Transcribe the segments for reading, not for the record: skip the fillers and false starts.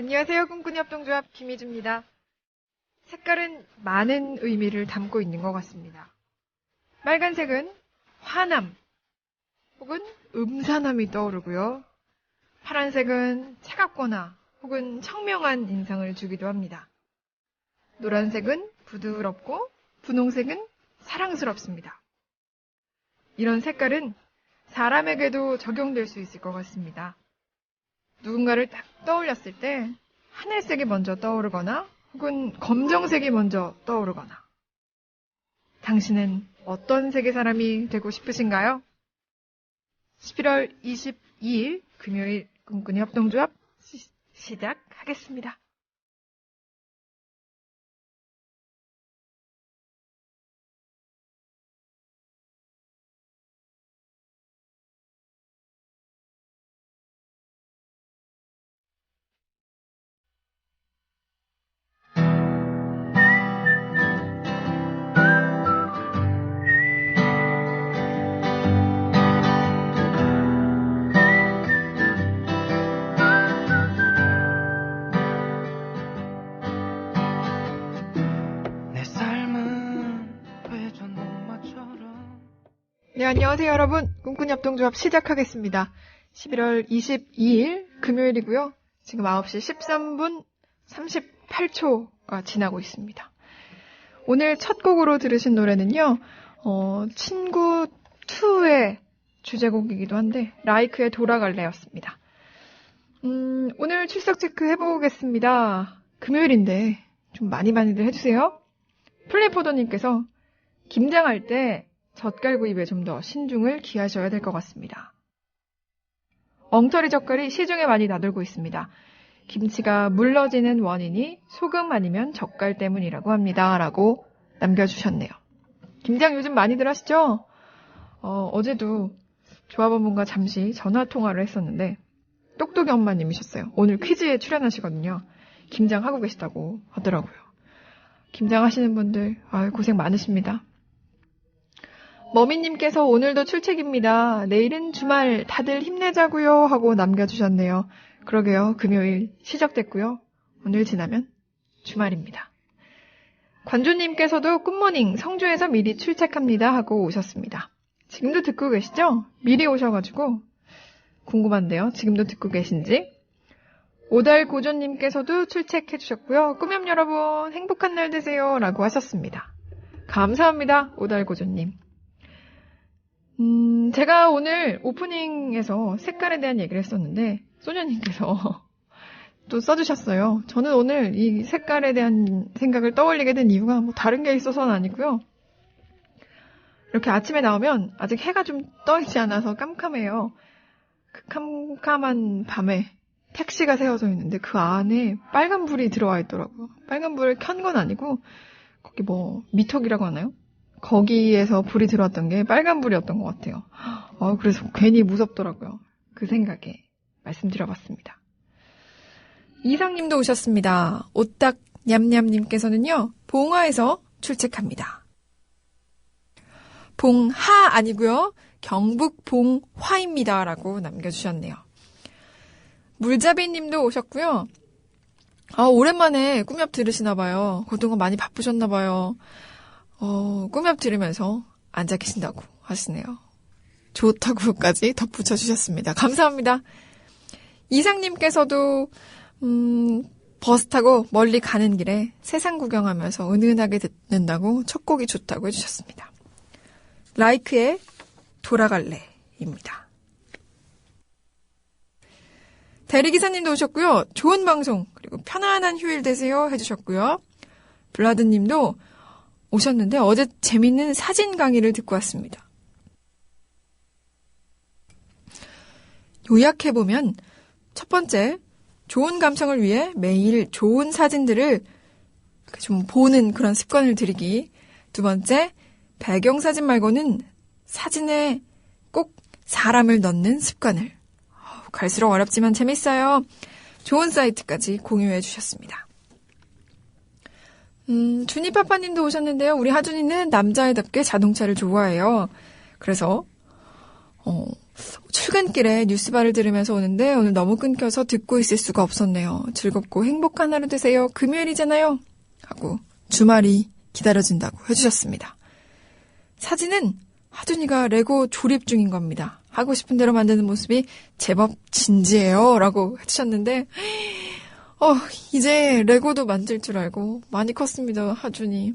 안녕하세요. 꿈꾸니 협동조합 김희주입니다. 색깔은 많은 의미를 담고 있는 것 같습니다. 빨간색은 화남 혹은 음산함이 떠오르고요. 파란색은 차갑거나 혹은 청명한 인상을 주기도 합니다. 노란색은 부드럽고 분홍색은 사랑스럽습니다. 이런 색깔은 사람에게도 적용될 수 있을 것 같습니다. 누군가를 딱 떠올렸을 때 하늘색이 먼저 떠오르거나 혹은 검정색이 먼저 떠오르거나 당신은 어떤 색의 사람이 되고 싶으신가요? 11월 22일 금요일 꿈꾸니 협동조합 시작하겠습니다. 네, 안녕하세요 여러분. 꿈꾸니 협동조합 시작하겠습니다. 11월 22일 금요일이고요. 지금 9시 13분 38초가 지나고 있습니다. 오늘 첫 곡으로 들으신 노래는요. 친구2의 주제곡이기도 한데 라이크의 돌아갈래였습니다. 오늘 출석 체크 해보겠습니다. 금요일인데 좀 많이들 해주세요. 플레이포더님께서 김장할 때 젓갈구입에 좀 더 신중을 기하셔야 될 것 같습니다. 엉터리 젓갈이 시중에 많이 나돌고 있습니다. 김치가 물러지는 원인이 소금 아니면 젓갈 때문이라고 합니다. 라고 남겨주셨네요. 김장 요즘 많이들 하시죠? 어제도 조합원분과 잠시 전화통화를 했었는데 똑똑이 엄마님이셨어요. 오늘 퀴즈에 출연하시거든요. 김장하고 계시다고 하더라고요. 김장하시는 분들 고생 많으십니다. 머미님께서 오늘도 출첵입니다. 내일은 주말 다들 힘내자고요 하고 남겨주셨네요. 그러게요. 금요일 시작됐고요. 오늘 지나면 주말입니다. 관주님께서도 굿모닝 성주에서 미리 출첵합니다 하고 오셨습니다. 지금도 듣고 계시죠? 미리 오셔가지고 궁금한데요. 지금도 듣고 계신지. 오달고조님께서도 출첵해주셨고요. 꿈염 여러분 행복한 날 되세요 라고 하셨습니다. 감사합니다. 오달고조님. 제가 오늘 오프닝에서 색깔에 대한 얘기를 했었는데 소녀님께서 또 써주셨어요. 저는 오늘 이 색깔에 대한 생각을 떠올리게 된 이유가 뭐 다른 게 있어서는 아니고요. 이렇게 아침에 나오면 아직 해가 좀 떠있지 않아서 깜깜해요. 그 깜깜한 밤에 택시가 세워져 있는데 그 안에 빨간 불이 들어와 있더라고요. 빨간 불을 켠 건 아니고 거기 뭐 미터기라고 하나요? 거기에서 불이 들어왔던 게 빨간 불이었던 것 같아요. 그래서 괜히 무섭더라고요. 그 생각에 말씀드려봤습니다. 이상님도 오셨습니다. 오딱 냠냠님께서는요. 봉화에서 출첵합니다. 봉하 아니고요. 경북 봉화입니다. 라고 남겨주셨네요. 물잡이님도 오셨고요. 오랜만에 꿈엽 들으시나봐요. 그동안 많이 바쁘셨나봐요. 꿈엽 들으면서 앉아 계신다고 하시네요. 좋다고까지 덧붙여 주셨습니다. 감사합니다. 이상님께서도 버스 타고 멀리 가는 길에 세상 구경하면서 은은하게 듣는다고 첫 곡이 좋다고 해주셨습니다. 라이크의 돌아갈래입니다. 대리기사님도 오셨고요. 좋은 방송 그리고 편안한 휴일 되세요 해주셨고요. 블라드님도 오셨는데 어제 재밌는 사진 강의를 듣고 왔습니다. 요약해보면 첫 번째, 좋은 감성을 위해 매일 좋은 사진들을 좀 보는 그런 습관을 들이기. 두 번째, 배경사진 말고는 사진에 꼭 사람을 넣는 습관을. 갈수록 어렵지만 재밌어요. 좋은 사이트까지 공유해 주셨습니다. 주니파파님도 오셨는데요. 우리 하준이는 남자애답게 자동차를 좋아해요. 그래서 출근길에 뉴스바를 들으면서 오는데 오늘 너무 끊겨서 듣고 있을 수가 없었네요. 즐겁고 행복한 하루 되세요. 금요일이잖아요. 하고 주말이 기다려진다고 해주셨습니다. 사진은 하준이가 레고 조립 중인 겁니다. 하고 싶은 대로 만드는 모습이 제법 진지해요. 라고 해주셨는데 이제 레고도 만질 줄 알고 많이 컸습니다. 하준이.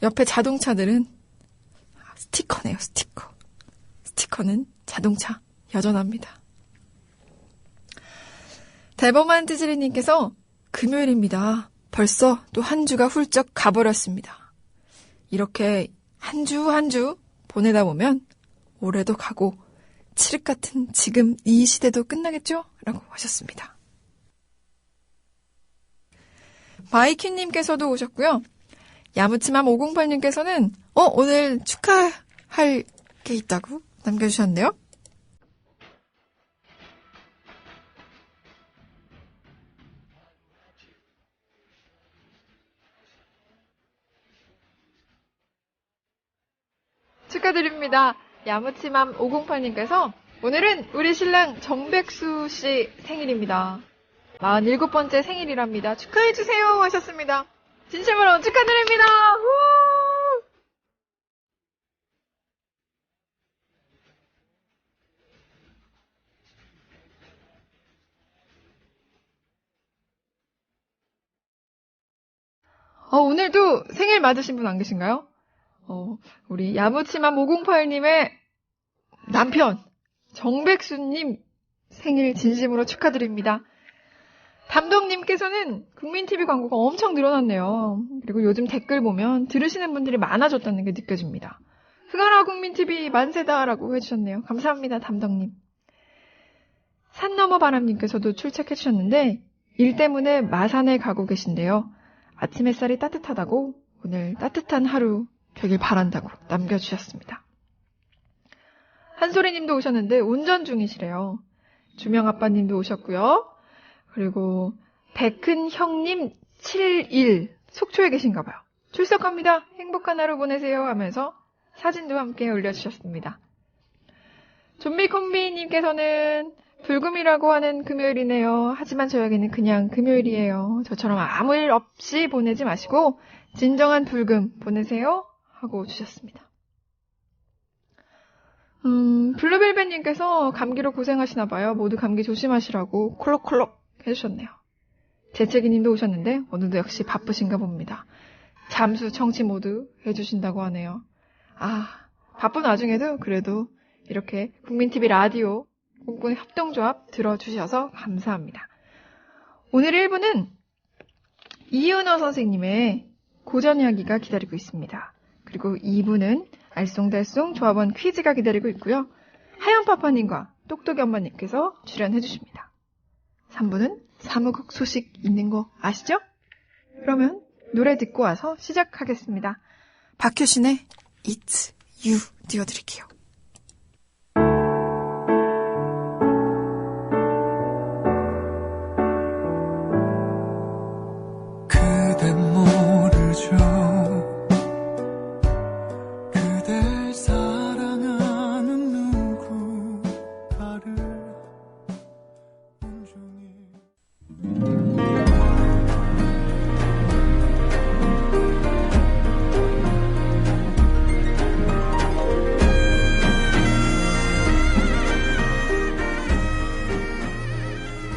옆에 자동차들은 스티커네요. 스티커. 스티커는 자동차 여전합니다. 대범한 띠지리님께서 금요일입니다. 벌써 또 한 주가 훌쩍 가버렸습니다. 이렇게 한 주 한 주 보내다 보면 올해도 가고 칠흑 같은 지금 이 시대도 끝나겠죠? 라고 하셨습니다. 마이큐님께서도 오셨고요. 야무치맘 508님께서는 오늘 축하할 게 있다고 남겨주셨는데요. 축하드립니다. 야무치맘 508님께서 오늘은 우리 신랑 정백수 씨 생일입니다. 47번째 생일이랍니다. 축하해주세요 하셨습니다. 진심으로 축하드립니다. 오늘도 생일 맞으신 분 안 계신가요? 우리 야무치맘 508님의 남편 정백수님 생일 진심으로 축하드립니다. 담동님께서는 국민TV 광고가 엄청 늘어났네요. 그리고 요즘 댓글 보면 들으시는 분들이 많아졌다는 게 느껴집니다. 흥하라 국민TV 만세다라고 해주셨네요. 감사합니다. 담동님. 산너머 바람님께서도 출첵해주셨는데 일 때문에 마산에 가고 계신데요. 아침 햇살이 따뜻하다고 오늘 따뜻한 하루 되길 바란다고 남겨주셨습니다. 한소리님도 오셨는데 운전 중이시래요. 주명아빠님도 오셨고요. 그리고 백은형님 71 속초에 계신가 봐요. 출석합니다. 행복한 하루 보내세요 하면서 사진도 함께 올려주셨습니다. 좀비콤비님께서는 불금이라고 하는 금요일이네요. 하지만 저에게는 그냥 금요일이에요. 저처럼 아무 일 없이 보내지 마시고 진정한 불금 보내세요 하고 주셨습니다. 블루벨벳님께서 감기로 고생하시나봐요. 모두 감기 조심하시라고 콜록콜록 해주셨네요. 재채기님도 오셨는데 오늘도 역시 바쁘신가 봅니다. 잠수 청취 모두 해주신다고 하네요. 바쁜 와중에도 그래도 이렇게 국민TV 라디오 꽁꽁 협동조합 들어주셔서 감사합니다. 오늘 1부는 이은호 선생님의 고전 이야기가 기다리고 있습니다. 그리고 2부는 알쏭달쏭 조합원 퀴즈가 기다리고 있고요. 하연파파님과 똑똑이 엄마님께서 출연해 주십니다. 3부는 사무국 소식 있는 거 아시죠? 그러면 노래 듣고 와서 시작하겠습니다. 박효신의 It's You 띄워드릴게요. 그댄 모르죠. 그댈 사랑하는 누군가를 온종일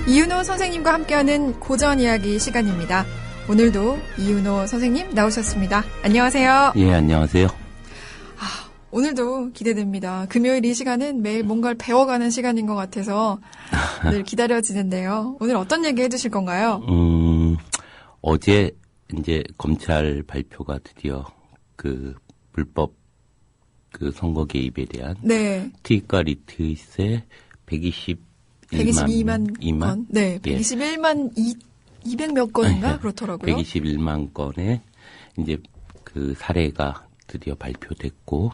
이윤호 선생님과 함께하는 고전 이야기 시간입니다. 오늘도 이윤호 선생님 나오셨습니다. 안녕하세요. 예, 안녕하세요. 오늘도 기대됩니다. 금요일 이 시간은 매일 뭔가를 배워가는 시간인 것 같아서 늘 기다려지는데요. 오늘 어떤 얘기 해주실 건가요? 어제 이제 검찰 발표가 드디어 그 불법 그 선거 개입에 대한 네. 트윗과 리트윗에 122만 건. 네, 121만 200 몇 건인가 그렇더라고요. 121만 건의 이제 그 사례가 드디어 발표됐고,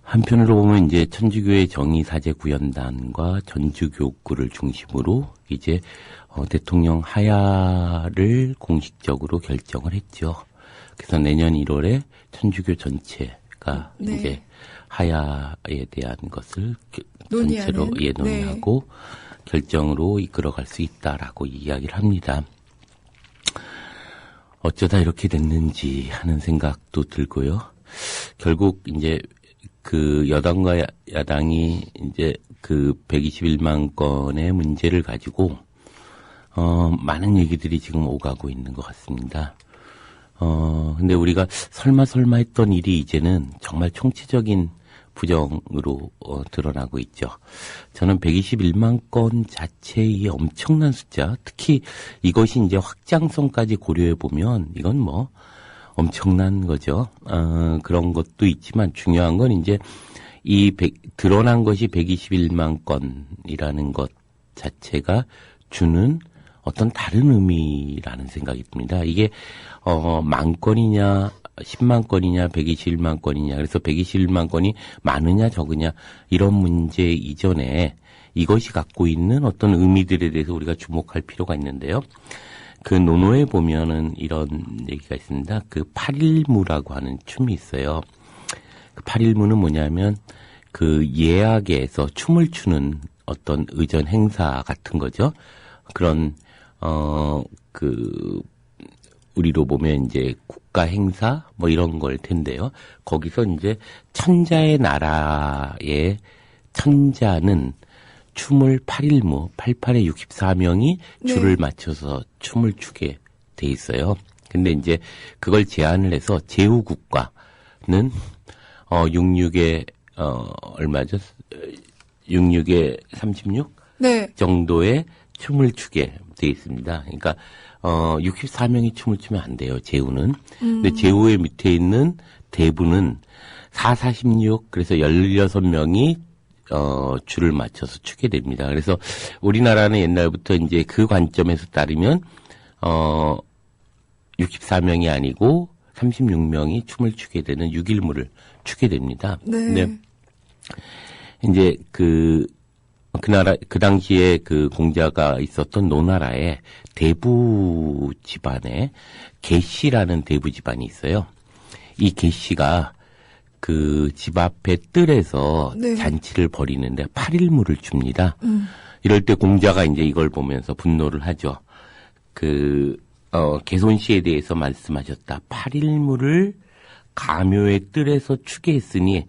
한편으로 보면 이제 천주교회 정의사제구현단과 전주교구를 중심으로 이제 대통령 하야를 공식적으로 결정을 했죠. 그래서 내년 1월에 천주교 전체가 네. 이제 하야에 대한 것을 논의하는, 전체로 논의하고 결정으로 이끌어갈 수 있다라고 이야기를 합니다. 어쩌다 이렇게 됐는지 하는 생각도 들고요. 결국 이제 그 여당과 야당이 이제 그 121만 건의 문제를 가지고 많은 얘기들이 지금 오가고 있는 것 같습니다. 근데 우리가 설마 했던 일이 이제는 정말 총체적인 부정으로 드러나고 있죠. 저는 121만 건 자체의 엄청난 숫자, 특히 이것이 이제 확장성까지 고려해 보면 이건 뭐 엄청난 거죠. 그런 것도 있지만 중요한 건 이제 드러난 것이 121만 건이라는 것 자체가 주는 어떤 다른 의미라는 생각이 듭니다. 이게 만 건이냐 10만 건이냐 121만 건이냐 그래서 121만 건이 많으냐 적으냐 이런 문제 이전에 이것이 갖고 있는 어떤 의미들에 대해서 우리가 주목할 필요가 있는데요. 그 논어에 보면은 이런 얘기가 있습니다. 그 8일무라고 하는 춤이 있어요. 그 8일무는 뭐냐면 그 예악에서 춤을 추는 어떤 의전 행사 같은 거죠. 그런 우리로 보면 이제 국가 행사 뭐 이런 걸 텐데요. 거기서 이제 천자의 나라의 천자는 춤을 8일무, 88에 64명이 줄을 맞춰서 춤을 추게 돼 있어요. 근데 이제 그걸 제안을 해서 제후국가는 66에 얼마죠? 66에 36 정도의 춤을 추게 돼 있습니다. 그러니까 64명이 춤을 추면 안 돼요. 제후는. 근데 제후의 밑에 있는 대부는 46 그래서 16명이 줄을 맞춰서 추게 됩니다. 그래서 우리나라는 옛날부터 이제 그 관점에서 따르면 64명이 아니고 36명이 춤을 추게 되는 6일무를 추게 됩니다. 근데 이제 그 당시에 그 공자가 있었던 노나라에 대부 집안에 계씨라는 대부 집안이 있어요. 이 계씨가 그 집 앞에 뜰에서 잔치를 벌이는데 8일무를 줍니다. 이럴 때 공자가 이제 이걸 보면서 분노를 하죠. 개손씨에 대해서 말씀하셨다. 8일무를 가묘의 뜰에서 추게 했으니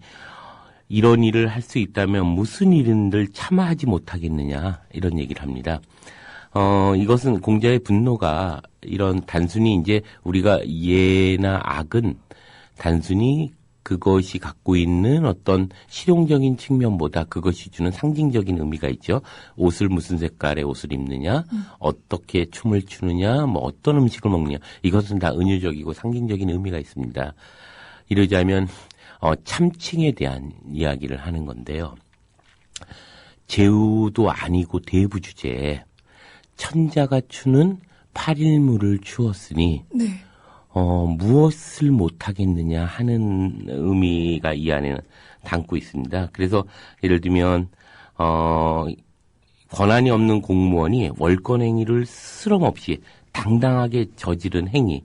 이런 일을 할 수 있다면 무슨 일인들 차마 하지 못하겠느냐 이런 얘기를 합니다. 이것은 공자의 분노가 이런 단순히 이제 우리가 예나 악은 단순히 그것이 갖고 있는 어떤 실용적인 측면보다 그것이 주는 상징적인 의미가 있죠. 옷을 무슨 색깔의 옷을 입느냐, 어떻게 춤을 추느냐, 뭐 어떤 음식을 먹느냐 이것은 다 은유적이고 상징적인 의미가 있습니다. 이러자면 참칭에 대한 이야기를 하는 건데요. 제후도 아니고 대부 주제에 천자가 추는 8일무를 추었으니 무엇을 못하겠느냐 하는 의미가 이 안에는 담고 있습니다. 그래서 예를 들면 권한이 없는 공무원이 월권 행위를 스스럼 없이 당당하게 저지른 행위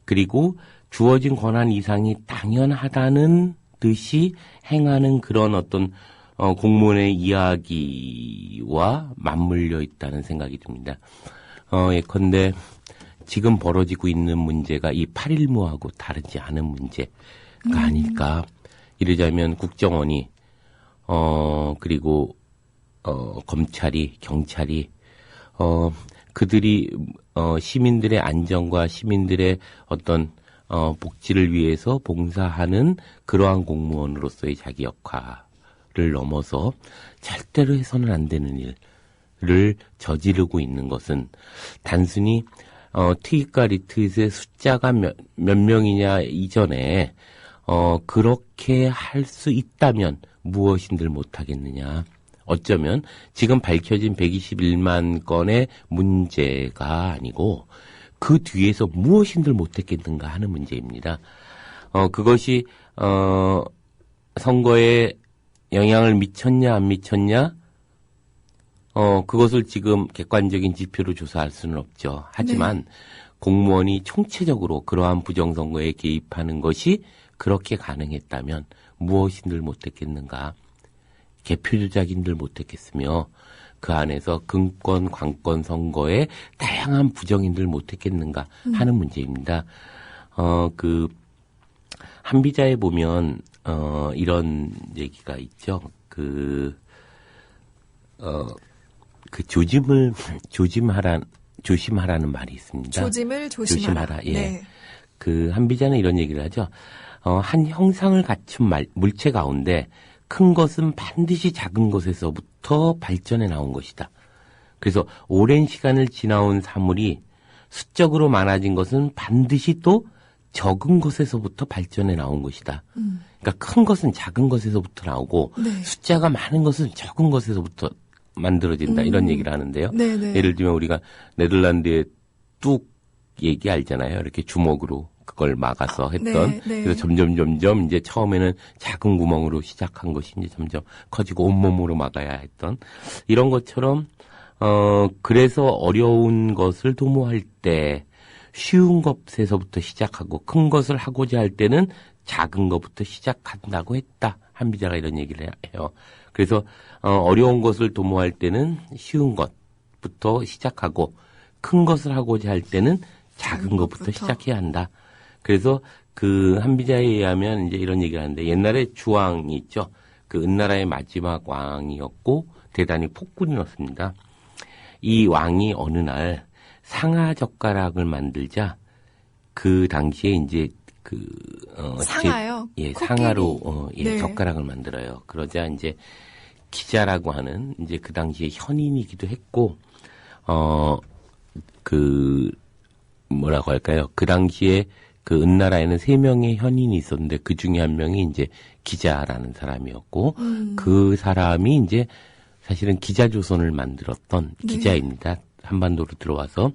그리고 주어진 권한 이상이 당연하다는 듯이 행하는 그런 어떤 공무원의 이야기와 맞물려 있다는 생각이 듭니다. 예컨대 지금 벌어지고 있는 문제가 이 8일무하고 다르지 않은 문제가 아닐까. 이러자면 국정원이 그리고 검찰이 경찰이 그들이 시민들의 안전과 시민들의 어떤 복지를 위해서 봉사하는 그러한 공무원으로서의 자기 역할을 넘어서 절대로 해서는 안 되는 일을 저지르고 있는 것은 단순히 트윗과 리트윗의 숫자가 몇 명이냐 이전에 그렇게 할 수 있다면 무엇인들 못하겠느냐. 어쩌면 지금 밝혀진 121만 건의 문제가 아니고 그 뒤에서 무엇인들 못했겠는가 하는 문제입니다. 그것이 선거에 영향을 미쳤냐 안 미쳤냐 그것을 지금 객관적인 지표로 조사할 수는 없죠. 하지만 공무원이 총체적으로 그러한 부정선거에 개입하는 것이 그렇게 가능했다면 무엇인들 못했겠는가. 개표 조작인들 못했겠으며 그 안에서 금권, 관권 선거에 다양한 부정인들 못했겠는가 하는 문제입니다. 한비자에 보면 이런 얘기가 있죠. 조심하라는 말이 있습니다. 조짐을 조심하라. 예. 네. 한비자는 이런 얘기를 하죠. 한 형상을 갖춘 물체 가운데 큰 것은 반드시 작은 것에서부터 발전해 나온 것이다. 그래서 오랜 시간을 지나온 사물이 수적으로 많아진 것은 반드시 또 적은 것에서부터 발전해 나온 것이다. 그러니까 큰 것은 작은 것에서부터 나오고 네. 숫자가 많은 것은 적은 것에서부터 만들어진다. 이런 얘기를 하는데요. 네네. 예를 들면 우리가 네덜란드의 뚝 얘기 알잖아요. 이렇게 주먹으로 그걸 막아서 했던. 네, 네. 그래서 점점 이제 처음에는 작은 구멍으로 시작한 것이 이제 점점 커지고 온몸으로 막아야 했던 이런 것처럼 그래서 어려운 것을 도모할 때 쉬운 것에서부터 시작하고 큰 것을 하고자 할 때는 작은 것부터 시작한다고 했다. 한비자가 이런 얘기를 해요. 그래서 어려운 것을 도모할 때는 쉬운 것부터 시작하고 큰 것을 하고자 할 때는 작은 것부터 시작해야 한다. 그래서 한비자에 의하면 이제 이런 얘기를 하는데 옛날에 주왕이 있죠. 은나라의 마지막 왕이었고 대단히 폭군이었습니다. 이 왕이 어느 날 상하젓가락을 만들자 그 당시에 이제 상하요? 예, 코끼리. 상하로 네. 젓가락을 만들어요. 그러자 이제 기자라고 하는 이제 그 당시에 현인이기도 했고 뭐라고 할까요? 그 당시에 은나라에는 3명의 현인이 있었는데 그 중에 한 명이 이제 기자라는 사람이었고 그 사람이 이제 사실은 기자조선을 만들었던 네. 기자입니다. 한반도로 들어와서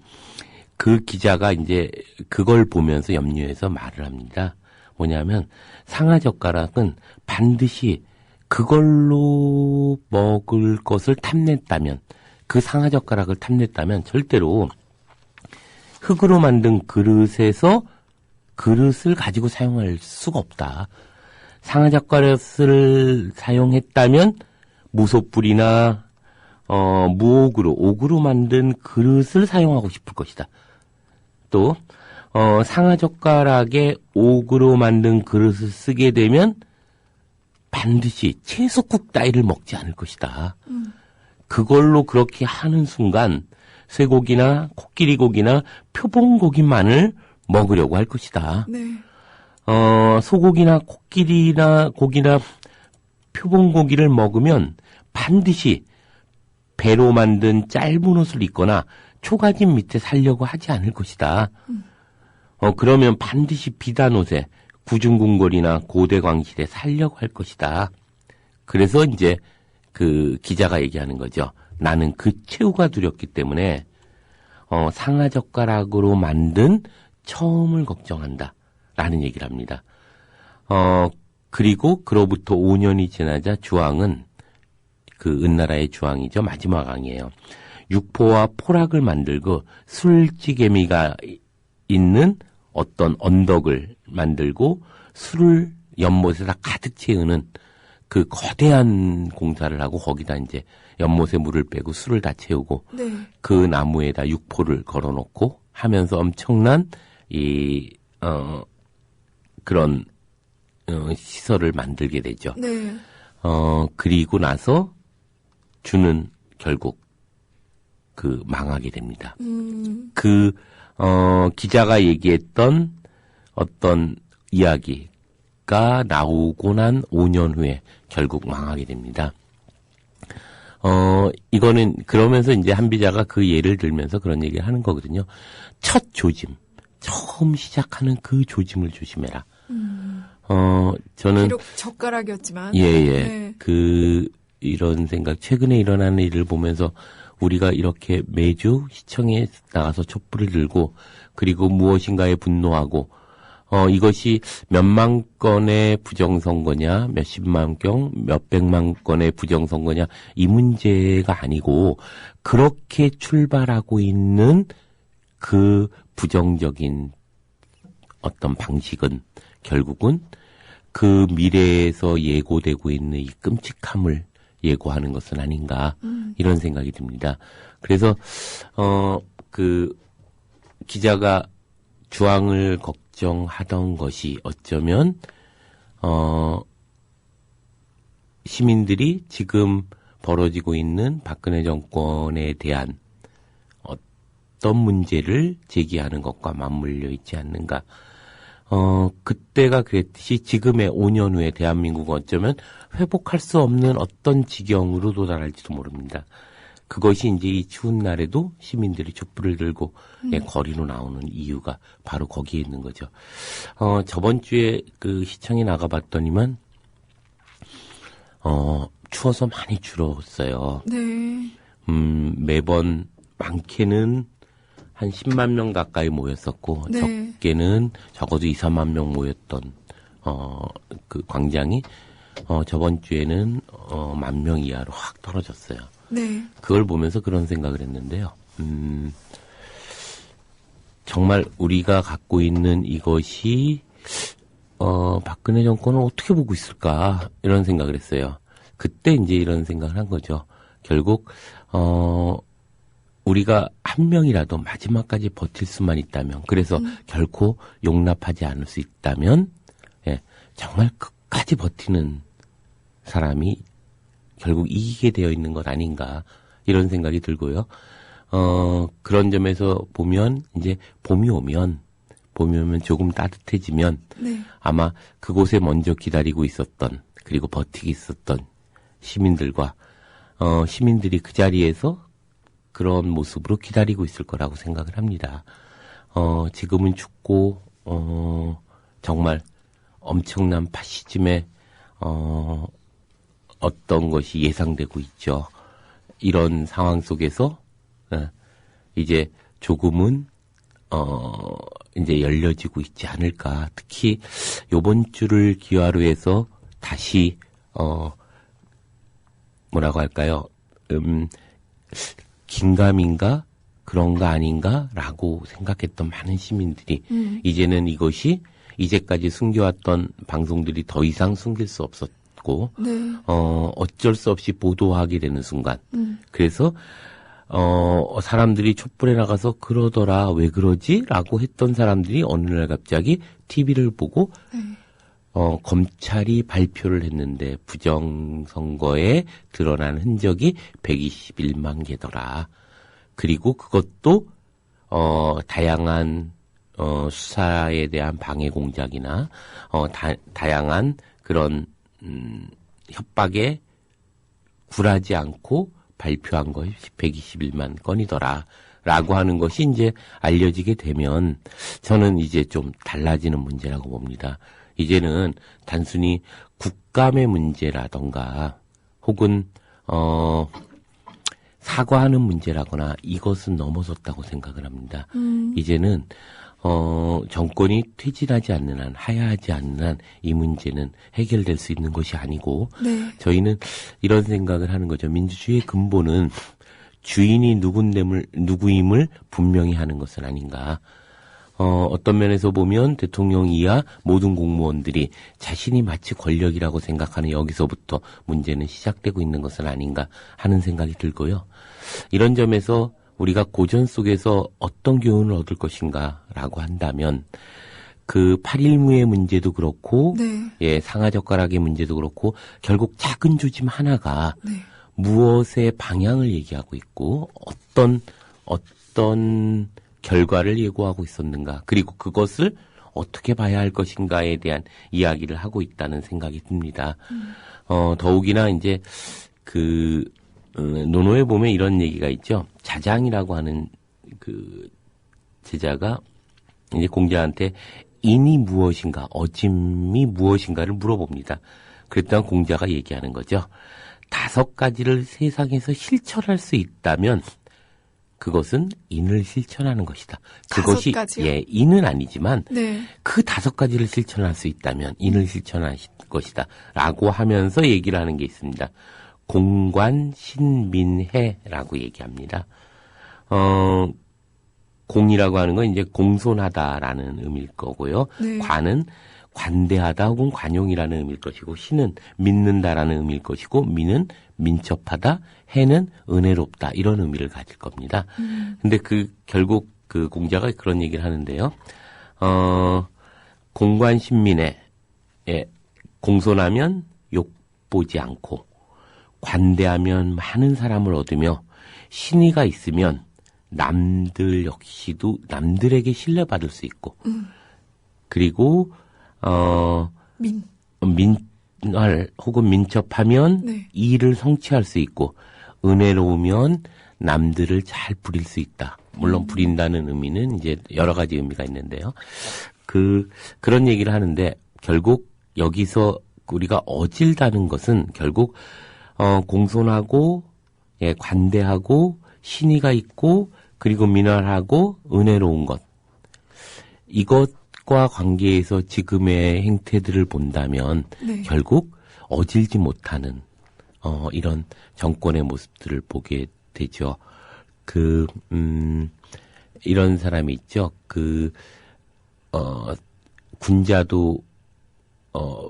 그 기자가 이제 그걸 보면서 염려해서 말을 합니다. 뭐냐면 상하젓가락은 반드시 그걸로 먹을 것을 탐냈다면 그 상하젓가락을 탐냈다면 절대로 흙으로 만든 그릇에서 그릇을 가지고 사용할 수가 없다. 상하젓가락을 사용했다면 무소불이나 옥으로 만든 그릇을 사용하고 싶을 것이다. 또 상하젓가락에 옥으로 만든 그릇을 쓰게 되면 반드시 채소국 따위를 먹지 않을 것이다. 그걸로 그렇게 하는 순간 쇠고기나 코끼리고기나 표본고기만을 먹으려고 할 것이다. 네. 소고기나 코끼리나 고기나 표본고기를 먹으면 반드시 배로 만든 짧은 옷을 입거나 초가집 밑에 살려고 하지 않을 것이다. 그러면 반드시 비단 옷에 구중궁궐이나 고대광실에 살려고 할 것이다. 그래서 이제 기자가 얘기하는 거죠. 나는 그 최후가 두렵기 때문에 상하젓가락으로 만든 처음을 걱정한다. 라는 얘기를 합니다. 그리고 그로부터 5년이 지나자 주왕은 은나라의 주왕이죠. 마지막 왕이에요. 육포와 포락을 만들고 술찌개미가 있는 어떤 언덕을 만들고 술을 연못에다 가득 채우는 그 거대한 공사를 하고 거기다 이제 연못에 물을 빼고 술을 다 채우고 네. 그 나무에다 육포를 걸어놓고 하면서 엄청난 그런 시설을 만들게 되죠. 네. 그리고 나서 주는 결국 망하게 됩니다. 기자가 얘기했던 어떤 이야기가 나오고 난 5년 후에 결국 망하게 됩니다. 이거는 그러면서 이제 한비자가 그 예를 들면서 그런 얘기를 하는 거거든요. 첫 조짐, 처음 시작하는 그 조짐을 조심해라. 저는 비록 젓가락이었지만. 예. 네. 이런 생각, 최근에 일어나는 일을 보면서 우리가 이렇게 매주 시청에 나가서 촛불을 들고 그리고 무엇인가에 분노하고 이것이 몇만 건의 부정선거냐, 몇십만 건, 몇백만 건의 부정선거냐 이 문제가 아니고 그렇게 출발하고 있는 그 부정적인 어떤 방식은 결국은 그 미래에서 예고되고 있는 이 끔찍함을 예고하는 것은 아닌가 이런 생각이 듭니다. 그래서 그 기자가 주황을 걱정하던 것이 어쩌면 시민들이 지금 벌어지고 있는 박근혜 정권에 대한 어떤 문제를 제기하는 것과 맞물려 있지 않는가. 그때가 그랬듯이 지금의 5년 후에 대한민국은 어쩌면 회복할 수 없는 어떤 지경으로 도달할지도 모릅니다. 그것이 이제 이 추운 날에도 시민들이 촛불을 들고 거리로 나오는 이유가 바로 거기에 있는 거죠. 저번 주에 그 시청에 나가봤더니만, 추워서 많이 줄었어요. 네. 매번 많게는 한 10만 명 가까이 모였었고, 네. 적게는 적어도 2, 3만 명 모였던, 그 광장이, 저번 주에는, 10,000명 이하로 확 떨어졌어요. 네. 그걸 보면서 그런 생각을 했는데요. 정말 우리가 갖고 있는 이것이, 박근혜 정권을 어떻게 보고 있을까, 이런 생각을 했어요. 그때 이제 이런 생각을 한 거죠. 결국, 우리가 한 명이라도 마지막까지 버틸 수만 있다면, 그래서 결코 용납하지 않을 수 있다면, 예, 정말 끝까지 버티는 사람이 결국 이기게 되어 있는 것 아닌가, 이런 생각이 들고요. 그런 점에서 보면, 이제 봄이 오면 조금 따뜻해지면, 네. 아마 그곳에 먼저 기다리고 있었던, 그리고 버티고 있었던 시민들과, 시민들이 그 자리에서 그런 모습으로 기다리고 있을 거라고 생각을 합니다. 지금은 춥고, 정말 엄청난 파시즘의, 어떤 것이 예상되고 있죠. 이런 상황 속에서, 이제 조금은, 이제 열려지고 있지 않을까. 특히, 요번 주를 기화로 해서 다시, 뭐라고 할까요? 긴가민가 그런가 아닌가라고 생각했던 많은 시민들이 이제는 이것이 이제까지 숨겨왔던 방송들이 더 이상 숨길 수 없었고 네. 어쩔 수 없이 보도하게 되는 순간 그래서 사람들이 촛불에 나가서 그러더라 왜 그러지? 라고 했던 사람들이 어느 날 갑자기 TV를 보고 네. 검찰이 발표를 했는데 부정선거에 드러난 흔적이 121만 개더라. 그리고 그것도 다양한 수사에 대한 방해 공작이나 다양한 그런 협박에 굴하지 않고 발표한 것이 121만 건이더라. 라고 하는 것이 이제 알려지게 되면 저는 이제 좀 달라지는 문제라고 봅니다. 이제는 단순히 국감의 문제라던가 혹은 사과하는 문제라거나 이것은 넘어섰다고 생각을 합니다. 이제는 정권이 퇴진하지 않는 한, 하야하지 않는 한 이 문제는 해결될 수 있는 것이 아니고 네. 저희는 이런 생각을 하는 거죠. 민주주의의 근본은 주인이 누구임을 분명히 하는 것은 아닌가. 어떤 면에서 보면 대통령 이하 모든 공무원들이 자신이 마치 권력이라고 생각하는 여기서부터 문제는 시작되고 있는 것은 아닌가 하는 생각이 들고요. 이런 점에서 우리가 고전 속에서 어떤 교훈을 얻을 것인가라고 한다면 그 8.15의 문제도 그렇고 네. 예, 상하젓가락의 문제도 그렇고 결국 작은 조짐 하나가 네. 무엇의 방향을 얘기하고 있고 어떤 결과를 예고하고 있었는가 그리고 그것을 어떻게 봐야 할 것인가에 대한 이야기를 하고 있다는 생각이 듭니다. 더욱이나 이제 그 논어에 보면 이런 얘기가 있죠. 자장이라고 하는 그 제자가 이제 공자한테 인이 무엇인가, 어짐이 무엇인가를 물어봅니다. 그랬더니 공자가 얘기하는 거죠. 5가지를 세상에서 실천할 수 있다면 그것은 인을 실천하는 것이다. 그것이 5가지요? 예, 인은 아니지만 네. 그 5가지를 실천할 수 있다면 인을 실천할 것이다. 라고 하면서 얘기를 하는 게 있습니다. 공관신민해라고 얘기합니다. 공이라고 하는 건 이제 공손하다라는 의미일 거고요. 네. 관은 관대하다 혹은 관용이라는 의미일 것이고, 신은 믿는다라는 의미일 것이고, 미는 민첩하다, 해는 은혜롭다, 이런 의미를 가질 겁니다. 근데 결국 그 공자가 그런 얘기를 하는데요. 공관신민에, 예, 공손하면 욕보지 않고, 관대하면 많은 사람을 얻으며, 신의가 있으면 남들 역시도 남들에게 신뢰받을 수 있고, 그리고 민할 혹은 민첩하면 네. 일을 성취할 수 있고, 은혜로우면 남들을 잘 부릴 수 있다. 물론 부린다는 의미는 이제 여러 가지 의미가 있는데요. 그런 얘기를 하는데, 결국 여기서 우리가 어질다는 것은 결국 공손하고, 예, 관대하고, 신의가 있고, 그리고 민활하고, 은혜로운 것. 이것과 관계해서 지금의 행태들을 본다면, 네. 결국 어질지 못하는, 이런 정권의 모습들을 보게 되죠. 이런 사람이 있죠. 군자도,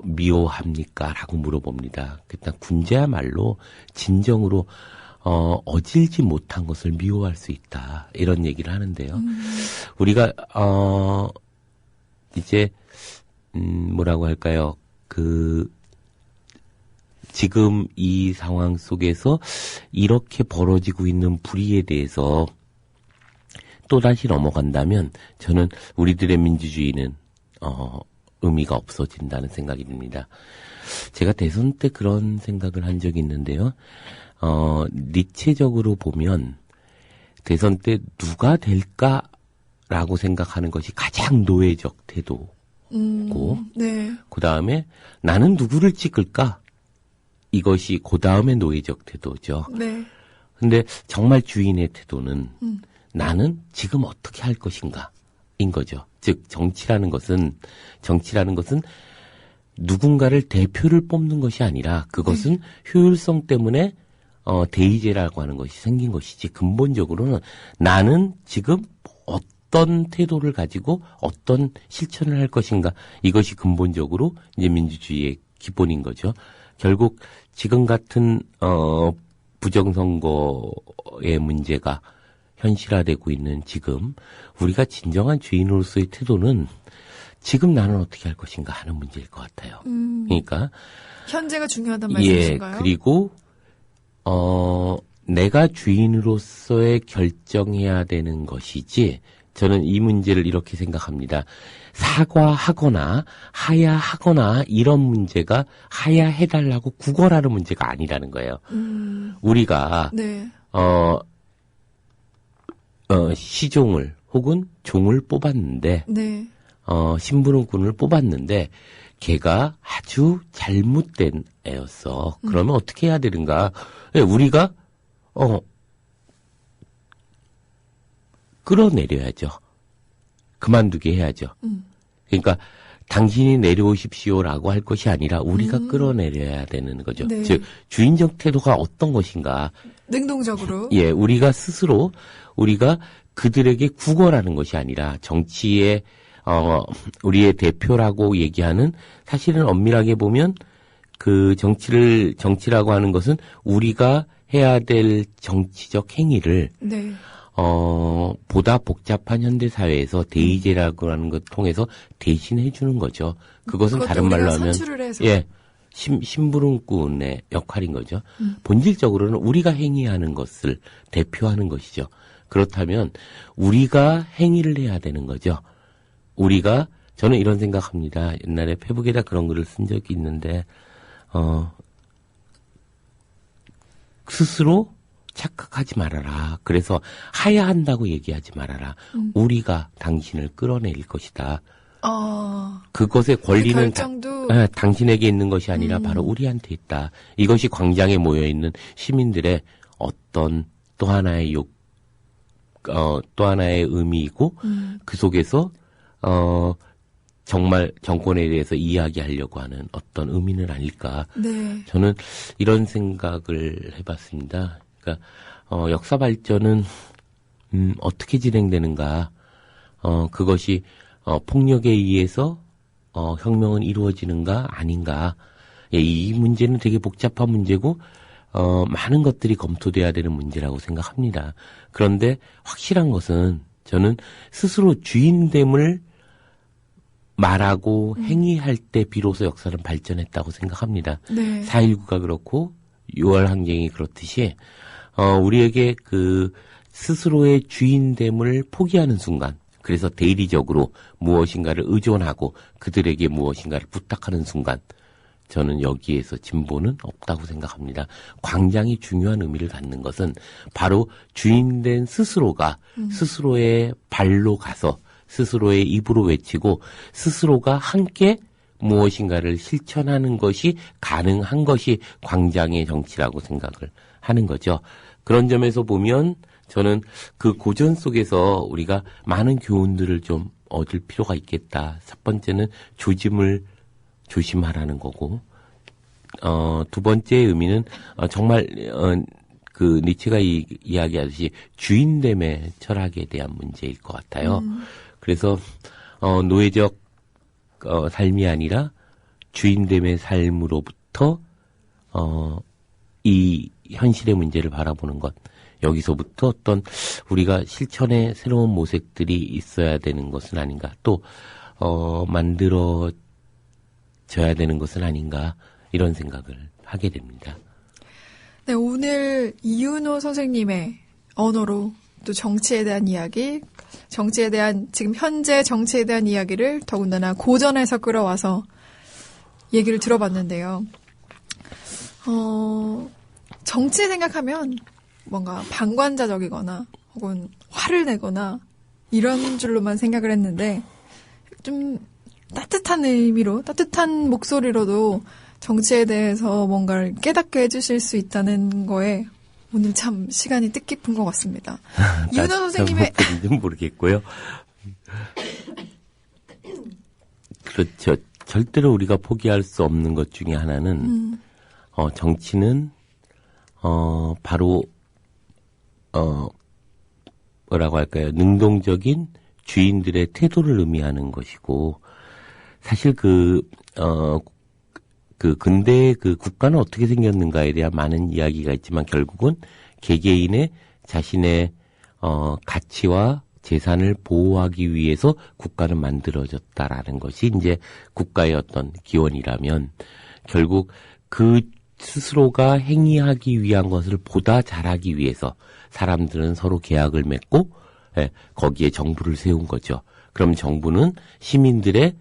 미워합니까? 라고 물어봅니다. 일단 군자야말로 진정으로 어질지 못한 것을 미워할 수 있다. 이런 얘기를 하는데요. 우리가 이제 뭐라고 할까요? 지금 이 상황 속에서 이렇게 벌어지고 있는 불의에 대해서 또다시 넘어간다면 저는 우리들의 민주주의는 의미가 없어진다는 생각이 듭니다. 제가 대선 때 그런 생각을 한 적이 있는데요. 니체적으로 보면 대선 때 누가 될까라고 생각하는 것이 가장 노예적 태도고, 네. 그 다음에 나는 누구를 찍을까? 이것이 그 다음에 노예적 태도죠. 네. 근데 정말 주인의 태도는 나는 지금 어떻게 할 것인가? 인 거죠. 즉, 정치라는 것은 누군가를 대표를 뽑는 것이 아니라 그것은 효율성 때문에 대의제라고 하는 것이 생긴 것이지, 근본적으로는 나는 지금 어떤 태도를 가지고 어떤 실천을 할 것인가, 이것이 근본적으로 이제 민주주의의 기본인 거죠. 결국 지금 같은 부정선거의 문제가 현실화되고 있는 지금 우리가 진정한 주인으로서의 태도는 지금 나는 어떻게 할 것인가 하는 문제일 것 같아요. 그러니까 현재가 중요하단 말씀이신가요? 예, 그리고 내가 주인으로서의 결정해야 되는 것이지, 저는 이 문제를 이렇게 생각합니다. 사과하거나 하야하거나 이런 문제가 하야해달라고 구걸하는 문제가 아니라는 거예요. 우리가 네. 시종을 혹은 종을 뽑았는데, 네. 심부름꾼을 뽑았는데 걔가 아주 잘못된 애였어. 그러면 어떻게 해야 되는가? 우리가 끌어내려야죠. 그만두게 해야죠. 그러니까 당신이 내려오십시오라고 할 것이 아니라 우리가 끌어내려야 되는 거죠. 네. 즉 주인적 태도가 어떤 것인가? 능동적으로. 예, 우리가 스스로 우리가 그들에게 구걸하는 것이 아니라 정치의 우리의 대표라고 얘기하는, 사실은 엄밀하게 보면 그 정치라고 하는 것은 우리가 해야 될 정치적 행위를 네. 보다 복잡한 현대 사회에서 대의제라고 하는 것 통해서 대신해 주는 거죠. 그것은 다른 말로 하면 선출을 해서. 예, 심부름꾼의 역할인 거죠. 본질적으로는 우리가 행위하는 것을 대표하는 것이죠. 그렇다면 우리가 행위를 해야 되는 거죠. 저는 이런 생각합니다. 옛날에 페북에다 그런 글을 쓴 적이 있는데, 스스로 착각하지 말아라. 그래서 하야한다고 얘기하지 말아라. 우리가 당신을 끌어낼 것이다. 그것의 권리는 결정도 당신에게 있는 것이 아니라 바로 우리한테 있다. 이것이 광장에 모여있는 시민들의 어떤 또 하나의 또 하나의 의미이고, 그 속에서 정말 정권에 대해서 이야기하려고 하는 어떤 의미는 아닐까. 네. 저는 이런 생각을 해봤습니다. 그러니까 역사 발전은 어떻게 진행되는가. 그것이 폭력에 의해서 혁명은 이루어지는가 아닌가. 예, 이 문제는 되게 복잡한 문제고 많은 것들이 검토돼야 되는 문제라고 생각합니다. 그런데 확실한 것은 저는 스스로 주인됨을 말하고 행위할 때 비로소 역사는 발전했다고 생각합니다. 네. 4.19가 그렇고 6월 항쟁이 그렇듯이 우리에게 그 스스로의 주인됨을 포기하는 순간, 그래서 대리적으로 무엇인가를 의존하고 그들에게 무엇인가를 부탁하는 순간, 저는 여기에서 진보는 없다고 생각합니다. 광장이 중요한 의미를 갖는 것은 바로 주인된 스스로가 스스로의 발로 가서 스스로의 입으로 외치고 스스로가 함께 무엇인가를 실천하는 것이 가능한 것이 광장의 정치라고 생각을 하는 거죠. 그런 점에서 보면 저는 그 고전 속에서 우리가 많은 교훈들을 좀 얻을 필요가 있겠다. 첫 번째는 조짐을 조심하라는 거고, 두 번째 의미는 정말 그 니체가 이야기하듯이 주인됨의 철학에 대한 문제일 것 같아요. 그래서 노예적 삶이 아니라 주인됨의 삶으로부터 이 현실의 문제를 바라보는 것, 여기서부터 어떤 우리가 실천의 새로운 모색들이 있어야 되는 것은 아닌가, 또 만들어져야 되는 것은 아닌가, 이런 생각을 하게 됩니다. 네, 오늘 이윤호 선생님의 언어로 또 정치에 대한 이야기, 정치에 대한 지금 현재 정치에 대한 이야기를 더군다나 고전에서 끌어와서 얘기를 들어봤는데요. 정치 생각하면 뭔가 방관자적이거나 혹은 화를 내거나 이런 줄로만 생각을 했는데 좀 따뜻한 의미로, 따뜻한 목소리로도 정치에 대해서 뭔가를 깨닫게 해주실 수 있다는 거에 오늘 참 시간이 뜻깊은 것 같습니다. 이윤호 선생님의 는 모르겠고요. 그렇죠. 절대로 우리가 포기할 수 없는 것 중에 하나는 정치는 바로 뭐라고 할까요? 능동적인 주인들의 태도를 의미하는 것이고, 사실 그 근대의 그 국가는 어떻게 생겼는가에 대한 많은 이야기가 있지만 결국은 개개인의 자신의 가치와 재산을 보호하기 위해서 국가는 만들어졌다라는 것이 이제 국가의 어떤 기원이라면, 결국 그 스스로가 행위하기 위한 것을 보다 잘하기 위해서 사람들은 서로 계약을 맺고 거기에 정부를 세운 거죠. 그럼 정부는 시민들의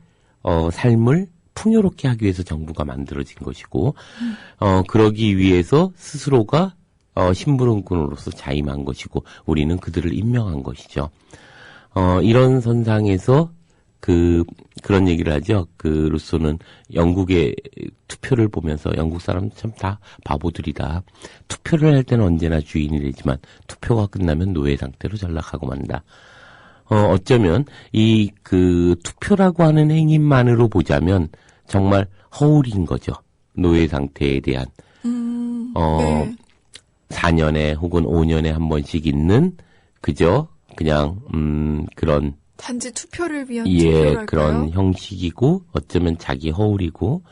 삶을 풍요롭게 하기 위해서 정부가 만들어진 것이고, 그러기 위해서 스스로가 심부름꾼으로서 자임한 것이고, 우리는 그들을 임명한 것이죠. 이런 선상에서 그런 얘기를 하죠. 루소는 영국의 투표를 보면서 영국 사람 참 다 바보들이다. 투표를 할 때는 언제나 주인이 되지만 투표가 끝나면 노예 상태로 전락하고 만다. 어쩌면 투표라고 하는 행위만으로 보자면 정말 허울인 거죠. 노예 상태에 대한. 네. 4년에 혹은 5년에 한 번씩 있는 그냥 그런 단지 투표를 위한 투표랄까요? 그런 형식이고 어쩌면 자기 허울이고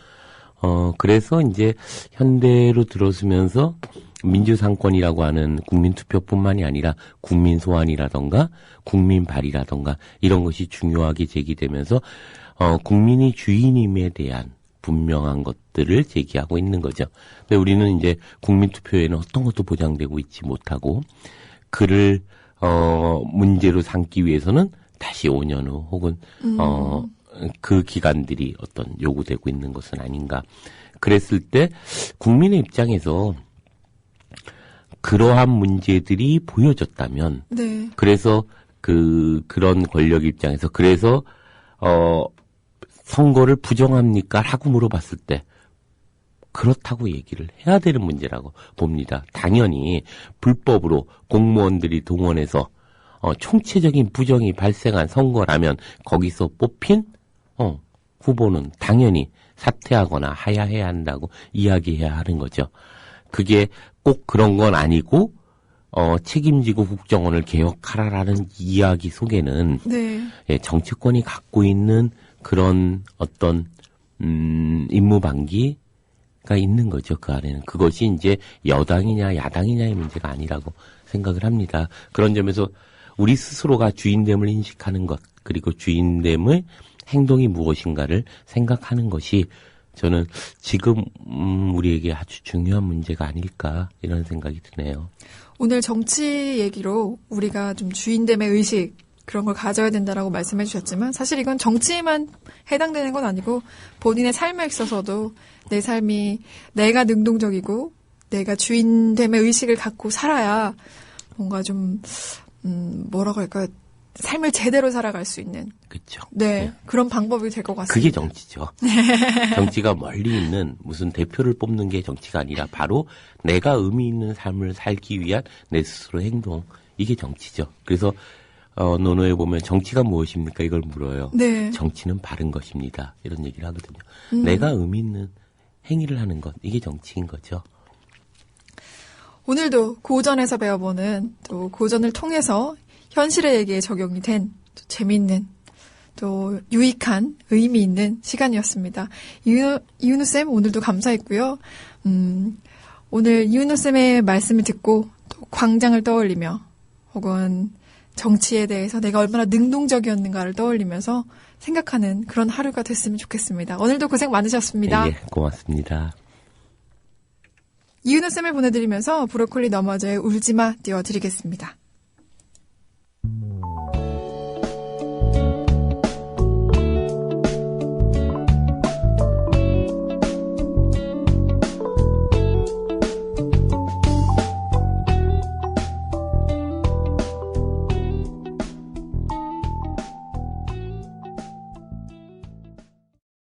그래서 이제 현대로 들어서면서 민주상권이라고 하는 국민투표뿐만이 아니라 국민소환이라던가 국민발의라던가 이런 것이 중요하게 제기되면서 국민이 주인임에 대한 분명한 것들을 제기하고 있는 거죠. 근데 우리는 이제 국민투표에는 어떤 것도 보장되고 있지 못하고 그를 문제로 삼기 위해서는 다시 5년 후 혹은 그 기간들이 어떤 요구되고 있는 것은 아닌가. 그랬을 때 국민의 입장에서 그러한 문제들이 보여졌다면, 네. 그래서 그런 권력 입장에서 그래서 선거를 부정합니까? 라고 물어봤을 때 그렇다고 얘기를 해야 되는 문제라고 봅니다. 당연히 불법으로 공무원들이 동원해서 총체적인 부정이 발생한 선거라면 거기서 뽑힌 후보는 당연히 사퇴하거나 하야해야 한다고 이야기해야 하는 거죠. 그게 꼭 그런 건 아니고 책임지고 국정원을 개혁하라라는 이야기 속에는 네. 정치권이 갖고 있는 그런 어떤 임무방기가 있는 거죠. 그 안에는. 그것이 이제 여당이냐 야당이냐의 문제가 아니라고 생각을 합니다. 그런 점에서 우리 스스로가 주인됨을 인식하는 것, 그리고 주인됨의 행동이 무엇인가를 생각하는 것이 저는 지금 우리에게 아주 중요한 문제가 아닐까 이런 생각이 드네요. 오늘 정치 얘기로 우리가 좀 주인됨의 의식 그런 걸 가져야 된다라고 말씀해 주셨지만 사실 이건 정치에만 해당되는 건 아니고 본인의 삶에 있어서도 내 삶이 내가 능동적이고 내가 주인됨의 의식을 갖고 살아야 뭔가 좀 뭐라고 할까요? 삶을 제대로 살아갈 수 있는. 그렇죠. 네, 그런 방법이 될 것 같습니다. 그게 정치죠. 정치가 멀리 있는 무슨 대표를 뽑는 게 정치가 아니라 바로 내가 의미 있는 삶을 살기 위한 내 스스로의 행동. 이게 정치죠. 그래서 논어에 보면 정치가 무엇입니까? 이걸 물어요. 네. 정치는 바른 것입니다. 이런 얘기를 하거든요. 내가 의미 있는 행위를 하는 것. 이게 정치인 거죠. 오늘도 고전에서 배워보는 또 고전을 통해서 현실의 얘기에 적용이 된 또 재미있는 또 유익한 의미 있는 시간이었습니다. 이윤우쌤 오늘도 감사했고요. 오늘 이윤우쌤의 말씀을 듣고 또 광장을 떠올리며 혹은 정치에 대해서 내가 얼마나 능동적이었는가를 떠올리면서 생각하는 그런 하루가 됐으면 좋겠습니다. 오늘도 고생 많으셨습니다. 예, 고맙습니다. 이윤우쌤을 보내드리면서 브로콜리 너머저의 울지마 띄워드리겠습니다.